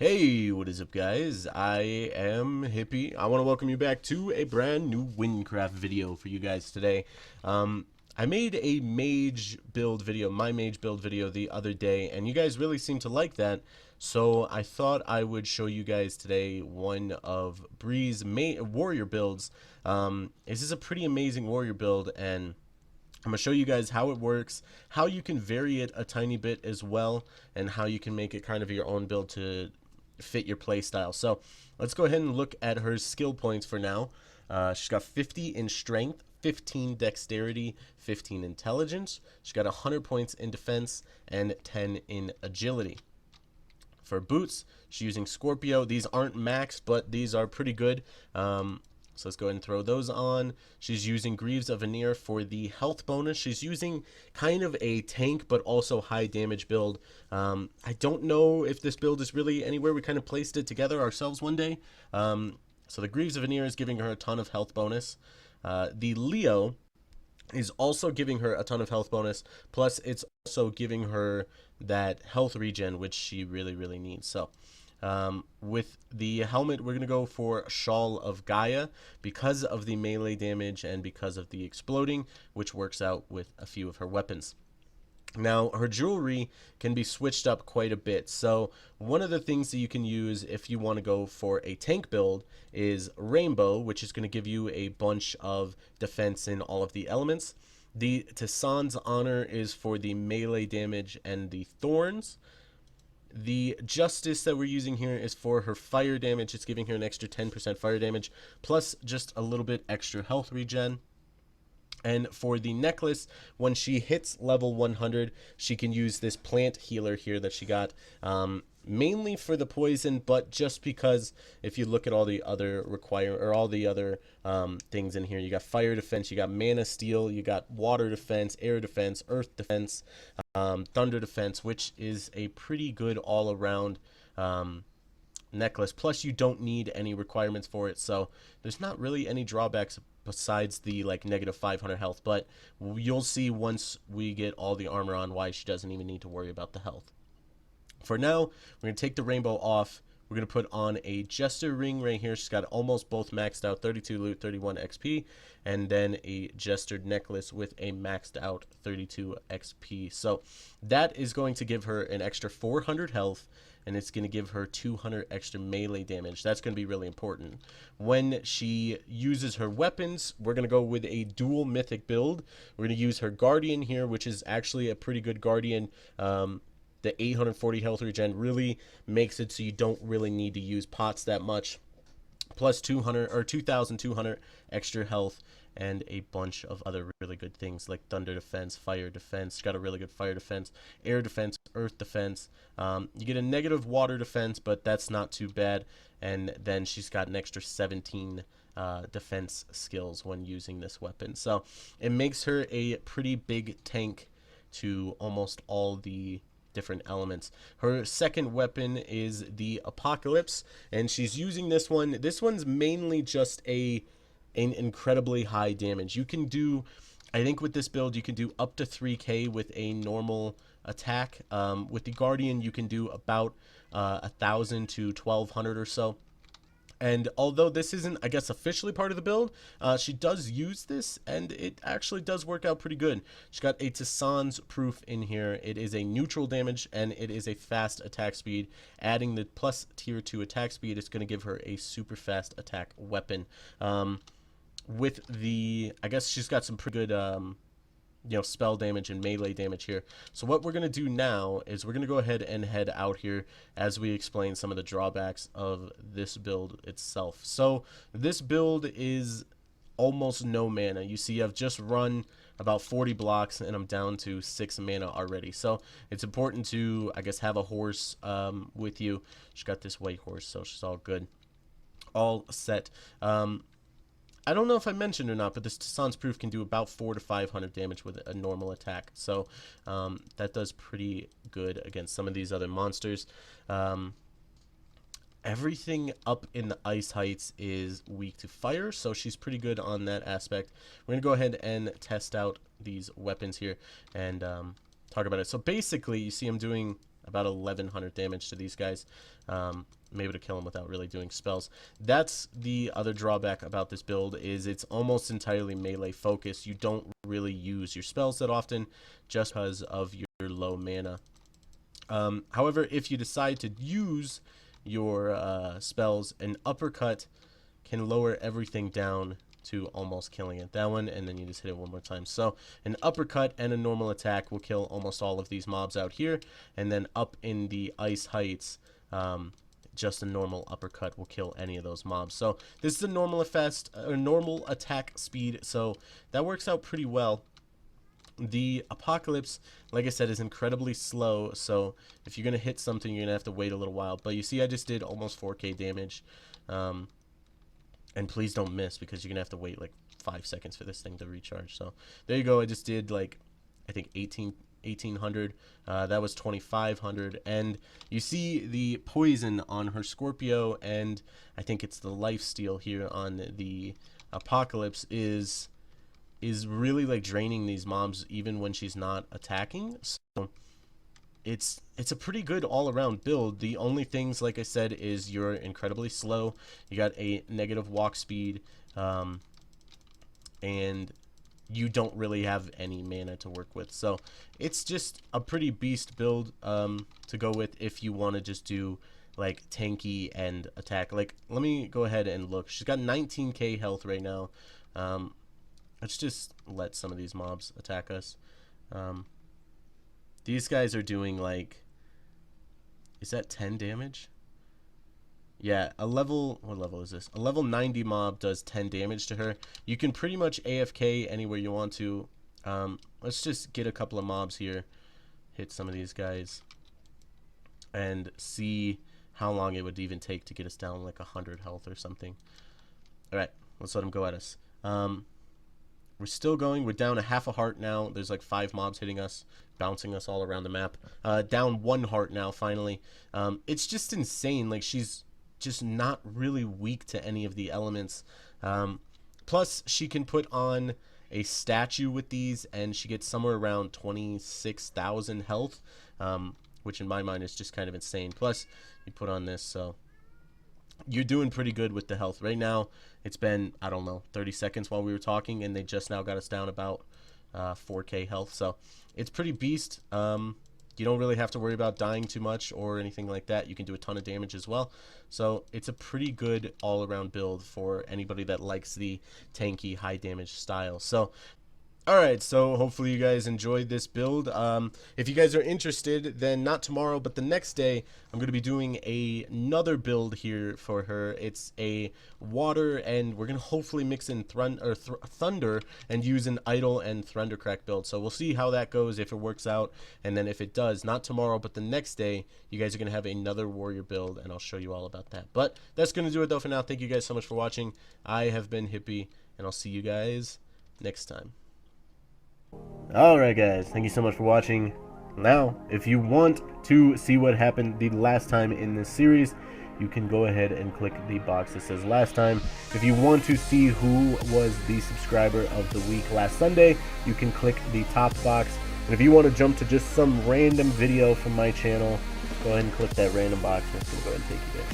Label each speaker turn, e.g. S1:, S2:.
S1: Hey, what is up, guys? I am Hippie. I want to welcome you back to a brand new Wynncraft video for you guys today. I made a mage build video, my mage build video the other day, and you guys really seem to like that. So I thought I would show you guys today one of Bree's warrior builds. This is a pretty amazing warrior build, and I'm going to show you guys how it works, how you can vary it a tiny bit as well, and how you can make it kind of your own build to fit your play style. So let's go ahead and look at her skill points for now. She's got 50 in strength, 15 dexterity, 15 intelligence. She's got 100 points in defense and 10 in agility. For boots, she's using Scorpio. These aren't maxed, but these are pretty good. So let's go ahead and throw those on. She's using Greaves of Veneer for the health bonus. She's using kind of a tank but also high damage build. I don't know if this build is really anywhere. We kind of placed it together ourselves one day. So the Greaves of Veneer is giving her a ton of health bonus. The Leo is also giving her a ton of health bonus. Plus it's also giving her that health regen, which she really needs. So with the helmet, we're going to go for Shawl of Gaia because of the melee damage and because of the exploding, which works out with a few of her weapons. Now, her jewelry can be switched up quite a bit. So one of the things that you can use if you want to go for a tank build is Rainbow, which is going to give you a bunch of defense in all of the elements. The Tassan's Honor is for the melee damage and the thorns. The Justice that we're using here is for her fire damage. It's giving her an extra 10% fire damage, plus just a little bit extra health regen. And for the necklace, when she hits level 100, she can use this plant healer here that she got, mainly for the poison, but just because if you look at all the other things in here, you got fire defense, you got mana steel, you got water defense, air defense, earth defense, thunder defense, which is a pretty good all-around necklace. Plus you don't need any requirements for it, so there's not really any drawbacks besides the like negative 500 health, but you'll see once we get all the armor on why she doesn't even need to worry about the health. For now, we're going to take the rainbow off. We're going to put on a Jester ring right here. She's got almost both maxed out, 32 loot, 31 XP, and then a Jester necklace with a maxed out 32 XP. So that is going to give her an extra 400 health, and it's going to give her 200 extra melee damage. That's going to be really important. When she uses her weapons, we're going to go with a dual mythic build. We're going to use her Guardian here, which is actually a pretty good Guardian. The 840 health regen really makes it so you don't really need to use pots that much. Plus 200 or 2,200 extra health and a bunch of other really good things like thunder defense, fire defense. She's got a really good fire defense, air defense, earth defense. You get a negative water defense, but that's not too bad. And then she's got an extra 17 defense skills when using this weapon. So it makes her a pretty big tank to almost all the different elements. Her second weapon is the Apocalypse, and she's using this one. This one's mainly just an incredibly high damage. You can do, I think with this build, you can do up to 3k with a normal attack. With the Guardian, you can do about 1,000 to 1,200 or so. And although this isn't, I guess, officially part of the build, she does use this, and it actually does work out pretty good. She's got a Tassan's proof in here. It is a neutral damage, and it is a fast attack speed. Adding the plus tier 2 attack speed, it's going to give her a super fast attack weapon. With the, I guess she's got some pretty good spell damage and melee damage here. So what we're going to do now is we're going to go ahead and head out here as we explain some of the drawbacks of this build itself. So this build is almost no mana. You see I've just run about 40 blocks and I'm down to 6 mana already. So it's important to, I guess, have a horse with you. She's got this white horse, so she's all good. All set. I don't know if I mentioned or not, but this Tassan's Proof can do about 400 to 500 damage with a normal attack. So that does pretty good against some of these other monsters. Everything up in the ice heights is weak to fire, so she's pretty good on that aspect. We're going to go ahead and test out these weapons here and talk about it. So basically, you see I'm doing about 1100 damage to these guys. I'm able to kill them without really doing spells. That's the other drawback about this build, is it's almost entirely melee focused. You don't really use your spells that often just because of your low mana. However, if you decide to use your spells, an uppercut can lower everything down to almost killing it. That one, and then you just hit it one more time. So an uppercut and a normal attack will kill almost all of these mobs out here, and then up in the ice heights, just a normal uppercut will kill any of those mobs. So this is a normal normal attack speed, so that works out pretty well. The Apocalypse, like I said, is incredibly slow, so if you're going to hit something, you're going to have to wait a little while. But you see I just did almost 4k damage, and please don't miss, because you're going to have to wait like 5 seconds for this thing to recharge. So there you go. I just did like, I think 1800. That was 2500, and you see the poison on her Scorpio, and I think it's the lifesteal here on the Apocalypse is really like draining these mobs even when she's not attacking. So it's a pretty good all-around build. The only things, like I said, is you're incredibly slow. You got a negative walk speed, and you don't really have any mana to work with. So it's just a pretty beast build to go with if you want to just do like tanky and attack. Like, let me go ahead and look. She's got 19k health right now. Let's just let some of these mobs attack us. These guys are doing like, is that 10 damage? Yeah, what level is this? A level 90 mob does 10 damage to her. You can pretty much AFK anywhere you want to. Let's just get a couple of mobs here, hit some of these guys, and see how long it would even take to get us down like 100 health or something. Alright, let's let them go at us. We're still going. We're down a half a heart now. There's like 5 mobs hitting us, bouncing us all around the map. Down 1 heart now, finally. It's just insane. Like, she's just not really weak to any of the elements. Plus, she can put on a statue with these, and she gets somewhere around 26,000 health, which in my mind is just kind of insane. Plus, you put on this, so you're doing pretty good with the health. Right now, it's been, I don't know, 30 seconds while we were talking, and they just now got us down about 4k health. So it's pretty beast. You don't really have to worry about dying too much or anything like that. You can do a ton of damage as well. So it's a pretty good all-around build for anybody that likes the tanky, high-damage style. So alright, so hopefully you guys enjoyed this build. If you guys are interested, then not tomorrow, but the next day, I'm going to be doing another build here for her. It's a water, and we're going to hopefully mix in thunder and use an idle and thundercrack build. So we'll see how that goes, if it works out, and then if it does, not tomorrow, but the next day, you guys are going to have another warrior build, and I'll show you all about that. But that's going to do it though for now. Thank you guys so much for watching. I have been Hippie, and I'll see you guys next time. Alright guys, thank you so much for watching. Now, if you want to see what happened the last time in this series, you can go ahead and click the box that says last time. If you want to see who was the subscriber of the week last Sunday, you can click the top box. And if you want to jump to just some random video from my channel, go ahead and click that random box, and it's going to go ahead and take you there.